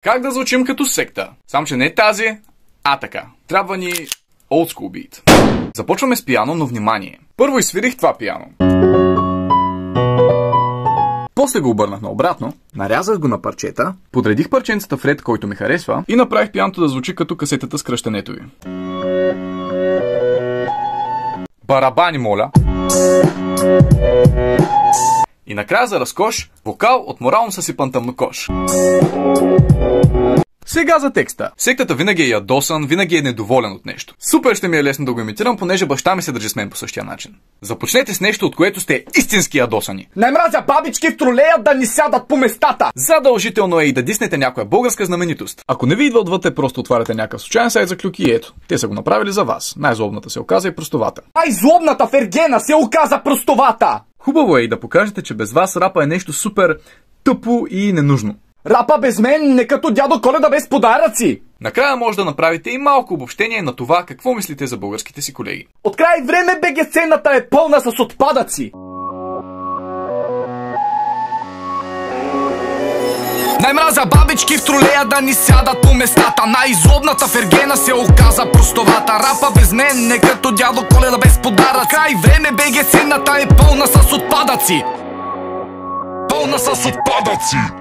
Как да звучим като секта? Само че не тази, а така. Трябва ни old school beat. Започваме с пиано, но внимание. Първо изсвирих това пиано. После го обърнах наобратно, нарязах го на парчета, подредих парченцата в ред, който ми харесва и направих пианото да звучи като касетата с кръщенето ви. Барабани, моля! И накрая за разкош, вокал от морално съсипан тъмнокош. Сега за текста. Сектата винаги е ядосан, винаги е недоволен от нещо. Супер ще ми е лесно да го имитирам, понеже баща ми се държи с мен по същия начин. Започнете с нещо, от което сте истински ядосани. Не мразя бабички в тролея да ни сядат по местата. Задължително е и да диснете някоя българска знаменитост. Ако не ви идва отвъд, просто отваряте някакъв случайен сайт за клюки и ето. Те са го направили за вас. Най-злобната се оказа и простовата. Злобната Фергена се оказа простовата. Хубаво е и да покажете, че без вас рапа е нещо супер тъпо и ненужно. Рапа без мен не като дядо Коледа без подаръци. Накрая може да направите и малко обобщение на това какво мислите за българските си колеги. От край време БГ сцената е пълна с отпадъци. Най-мразя бабички в тролея да ни сядат по местата. Най-злобната Фергена се оказа простовата. Рапа без мен не като дядо Коледа без подаръци. Край време БГ сцената е пълна с отпадъци. Пълна с отпадъци.